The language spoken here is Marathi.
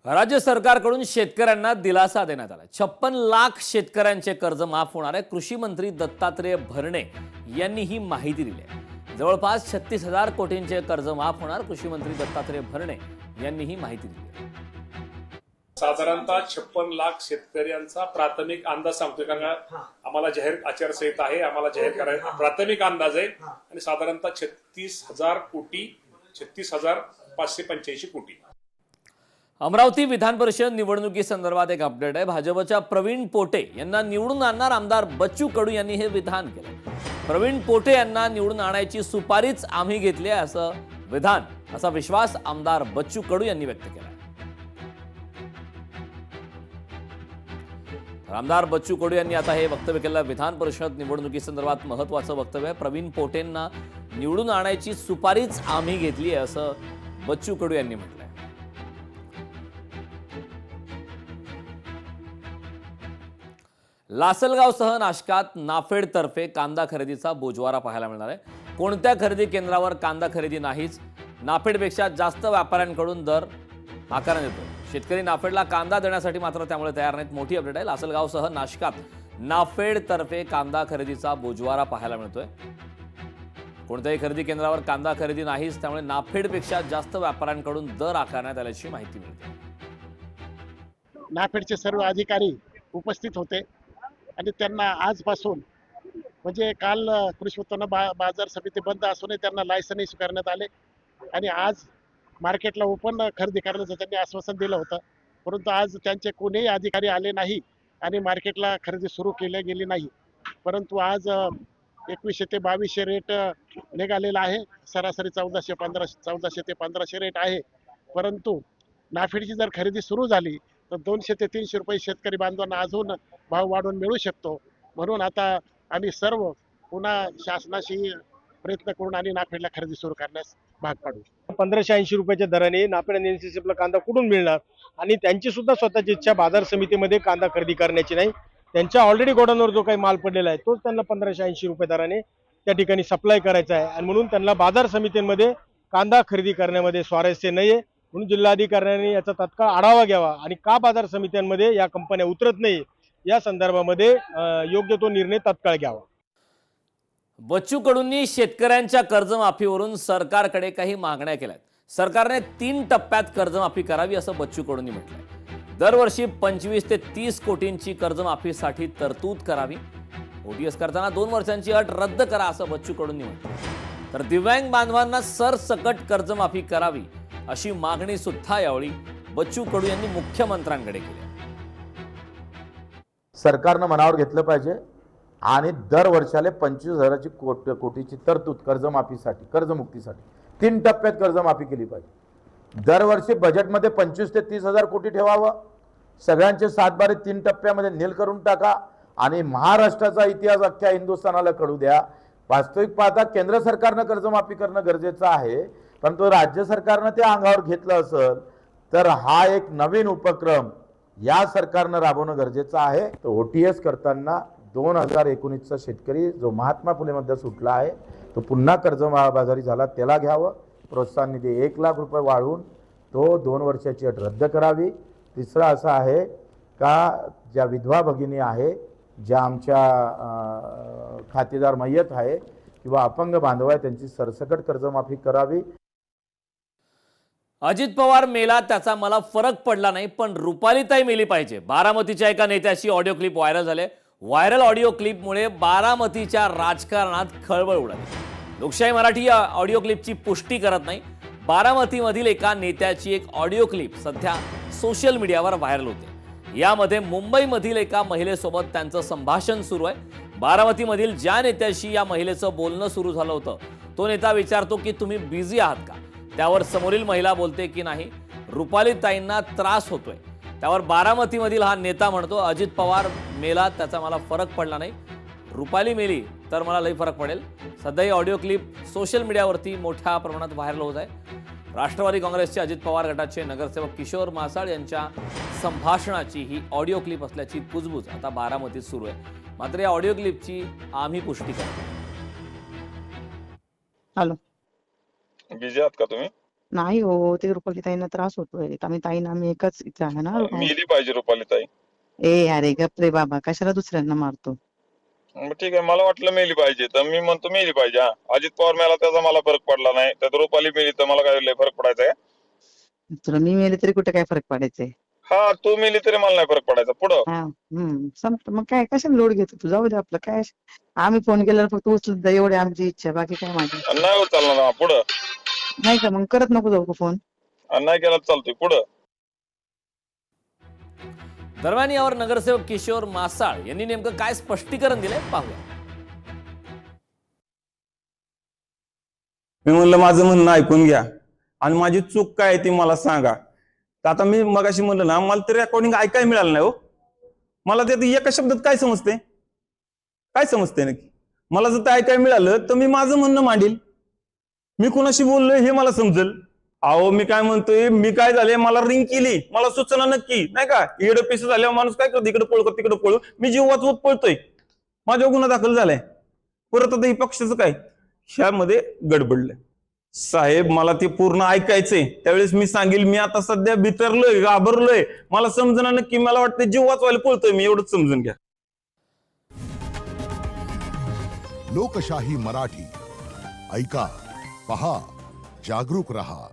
राज्य सरकारकडून शेतकऱ्यांना दिलासा देण्यात आला। 56 लाख शेतकऱ्यांचे कर्ज माफ होणार आहे। कृषी मंत्री दत्तात्रय भरणे यांनी ही माहिती दिली आहे। जवळपास 36,000 कोटींचे कर्ज माफ होणार। कृषी मंत्री दत्तात्रय भरणे यांनी ही माहिती दिली आहे। साधारणतः 56 लाख शेतकऱ्यांचा प्राथमिक अंदाज सांगतोय, कारण आम्हाला जाहीर आचारसंहिता आहे, आम्हाला जाहीर करायचा प्राथमिक अंदाज आहे आणि साधारणतः 36,000 कोटी 36,585 कोटी। अमरावती विधान परिषद निवडणुकीसंदर्भात एक अपडेट आहे। भाजपच्या प्रवीण पोटे यांना निवडून आणणार आमदार बच्चू कडू यांनी हे विधान केलं। प्रवीण पोटे यांना निवडून आणायची सुपारीच आम्ही घेतली आहे असं विधान, असा विश्वास आमदार बच्चू कडू यांनी व्यक्त केला। आमदार बच्चू कडू यांनी आता हे वक्तव्य केलं। विधान परिषद निवडणुकीसंदर्भात महत्त्वाचं वक्तव्य आहे। प्रवीण पोटेंना निवडून आणायची सुपारीच आम्ही घेतली आहे असं बच्चू कडू यांनी म्हटलंय। लासलगावसह नाशकात नाफेडतर्फे कांदा खरेदीचा बोजवारा पाहायला मिळणार आहे। कोणत्या खरेदी केंद्रावर कांदा खरेदी नाहीच, नाफेडपेक्षा जास्त व्यापाऱ्यांकडून दर आकारण्यात येतो। शेतकरी नाफेडला कांदा देण्यासाठी मात्र त्यामुळे तयार नाहीत। मोठी अपडेट आहे। लासलगावसह नाशकात नाफेडतर्फे कांदा खरेदीचा बोजवारा पाहायला मिळतोय। कोणत्याही खरेदी केंद्रावर कांदा खरेदी नाहीच, त्यामुळे नाफेडपेक्षा जास्त व्यापाऱ्यांकडून दर आकारण्यात आल्याची माहिती मिळते। नाफेडचे सर्व अधिकारी उपस्थित होते आणि त्यांना आजपासून म्हणजे काल कृषी उत्पन्न बाजार समिती बंद असूनही त्यांना लायसन्स स्वीकारण्यात आले आणि आज मार्केटला ओपन खरेदी करण्याचं त्यांनी आश्वासन दिलं होतं, परंतु आज त्यांचे कोणीही अधिकारी आले नाही आणि मार्केटला खरेदी सुरू केली गेली नाही। परंतु आज 2100 ते 2200 रेट निघालेला आहे। सरासरी 1400 ते 1500 रेट आहे। परंतु नाफेडची जर खरेदी सुरू झाली तर 200 ते 300 रुपये शेतकरी बांधवांना अजून भाव वाढवून मिळू शकतो। म्हणून आता आम्ही सर्व पुन्हा शासनाशी प्रयत्न करून आणि नाफेडला खरेदी सुरू करण्यास भाग पाडू। 1580 रुपयाच्या दराने नाफेड आणि एनसीसीला कांदा कुठून मिळणार आणि त्यांची सुद्धा स्वतःची इच्छा बाजार समितीमध्ये कांदा खरेदी करण्याची नाही। त्यांच्या ऑलरेडी गोडाऊनवर जो काही माल पडलेला आहे तोच त्यांना 1580 रुपये दराने त्या ठिकाणी सप्लाय करायचा आहे आणि म्हणून त्यांना बाजार समितीमध्ये कांदा खरेदी करण्यामध्ये स्वारस्य नाही आहे। म्हणून जिल्हाधिकाऱ्यांनी याचा तात्काळ आढावा घ्यावा आणि का बाजार समित्यांमध्ये या कंपन्या उतरत नाही या संदर्भामध्ये योग्य तो निर्णय तात्काळ घ्यावा। बच्चू कडूंनी शेतकऱ्यांच्या कर्जमाफीवरून सरकारकडे काही मागण्या केल्यात। सरकारने 3 टप्प्यात कर्जमाफी करावी असं बच्चू कडूंनी म्हटलंय। दरवर्षी 25 ते 30 कोटींची कर्जमाफीसाठी तरतूद करावी। ओटीएस करताना 2 वर्षांची अट रद्द करा असं बच्चू कडूंनी म्हटलं। तर दिव्यांग बांधवांना सरसकट कर्जमाफी करावी अशी मागणी सुद्धा यावेळी बच्चू कडू यांनी मुख्यमंत्र्यांकडे केली। सरकारनं मनावर घेतलं पाहिजे आणि दर वर्षाला 25,000 कोटीची तरतूद कर्जमाफीसाठी, कर्जमुक्तीसाठी 3 टप्प्यात कर्जमाफी केली पाहिजे। दरवर्षी बजेटमध्ये 25 ते 30,000 कोटी ठेवावं। सगळ्यांचे 7/12 3 टप्प्यामध्ये नील करून टाका आणि महाराष्ट्राचा इतिहास अख्ख्या हिंदुस्थानाला कळू द्या। वास्तविक पाहता केंद्र सरकारनं कर्जमाफी करणं गरजेचं आहे, परंतु राज्य सरकारनं ते अंगावर घेतलं असेल तर हा एक नवीन उपक्रम या सरकारनं राबवणं गरजेचं आहे। तर ओटीएस करताना 2019चा शेतकरी जो महात्मा फुलेमध्ये सुटला आहे तो पुन्हा कर्जबाजारी झाला, त्याला घ्यावं। प्रोत्साहन निधी 1 लाख रुपये वाढवून तो 2 वर्षाची अट रद्द करावी। तिसरं असं आहे का ज्या विधवा भगिनी आहे, ज्या आमच्या खातेदार मय्यत आहे किंवा अपंग बांधव आहे, त्यांची सरसकट कर्जमाफी करावी। अजित पवार मेला त्याचा मला फरक पडला नाही, पण रुपालीताई मेली पाहिजे। बारामतीच्या एका नेत्याची ऑडिओ क्लिप व्हायरल झाले। व्हायरल ऑडिओ क्लिपमुळे बारामतीच्या राजकारणात खळबळ उडाली। लोकशाही मराठी या ऑडिओ क्लिपची पुष्टी करत नाही। बारामतीमधील एका नेत्याची एक ऑडिओ क्लिप सध्या सोशल मीडियावर व्हायरल होते। यामध्ये मुंबईमधील एका महिलेसोबत त्यांचं संभाषण सुरू आहे। बारामतीमधील ज्या नेत्याशी या महिलेचं बोलणं सुरू झालं होतं तो नेता विचारतो की तुम्ही बिझी आहात का? त्यावर समोरील महिला बोलते की नाही, रुपालीताईंना त्रास होतोय। त्यावर बारामतीमधील हा नेता म्हणतो अजित पवार मेला त्याचा मला फरक पडला नाही, रुपाली मेली तर मला लई फरक पडेल। सध्या ही ऑडिओ क्लिप सोशल मीडियावरती मोठ्या प्रमाणात व्हायरल होत आहे। राष्ट्रवादी काँग्रेसचे अजित पवार गटाचे नगरसेवक किशोर मासाळ यांच्या संभाषणाची ही ऑडिओ क्लिप असल्याची कुजबूज आता बारामतीत सुरू आहे। मात्र या ऑडिओ क्लिपची आम्ही पुष्टी करतो। हॅलो, बिझी आहात का तुम्ही? नाही हो, ते रुपाली ताईंना त्रास होतोय. आम्ही एकच इथे आहे ना. मेली पाहिजे रुपाली ताई. अरे गप रे बाबा, कशाला दुसऱ्यांना मारतो. मग ठीक आहे, मला वाटलं मेली पाहिजे तर मी म्हणतो मेली पाहिजे. हा, अजित पवार मेला त्याचा मला फरक पडला नाही, त्यात रुपाली मेली तर मला काय लय फरक पडायचा आहे? तुला मी मेले तरी कुठे काय फरक पडायचंय. हा, तू मेली तरी मला नाही फरक पडायचा. पुढं संपलं. मग काय कशाला लोड घेतो तू, जाऊ दे आपलं काय. आम्ही फोन केल्यावर फक्त उचलत जा, एवढी आमची इच्छा, बाकी काय माझी. नाही उचलणार. हा, पुढं. नाही का मग करत नको जाऊ का फोन. नाही केला तर चालतोय. पुढं. दरम्यान यावर नगरसेवक किशोर मासाळ यांनी नेमकं काय स्पष्टीकरण दिलंय पाहूया. मी म्हणलं माझं म्हणणं ऐकून घ्या आणि माझी चूक काय आहे ती मला सांगा. तर आता मी मगाशी म्हणलं ना, मला तरी रेकॉर्डिंग ऐकायला मिळालं नाही हो. मला त्यात एका शब्दात काय समजते, काय समजते नक्की. मला जर ते ऐकायला मिळालं तर मी माझं म्हणणं मांडील, मी कुणाशी बोललोय हे मला समजेल. अहो मी काय म्हणतोय, मी काय झाले, मला रिंग केली, मला सूचना नक्की नाही का. इकडे पिस झाल्यावर माणूस काय करतो, इकडे पळतो तिकडे पळू, मी जीव वाचवत पळतोय, माझ्यावर गुन्हा दाखल झालाय. परत आता ही पक्षाचं काय, ह्यामध्ये गडबडलंय. साहेब मला ते पूर्ण ऐकायचंय, त्यावेळेस मी सांगेल. मी आता सध्या बिथरलोय, घाबरलोय, मला समजना नक्की. मला वाटतं जीव वाचवायला पळतोय मी, एवढंच समजून घ्या. लोकशाही मराठी ऐका, पहा, जागरूक रहा.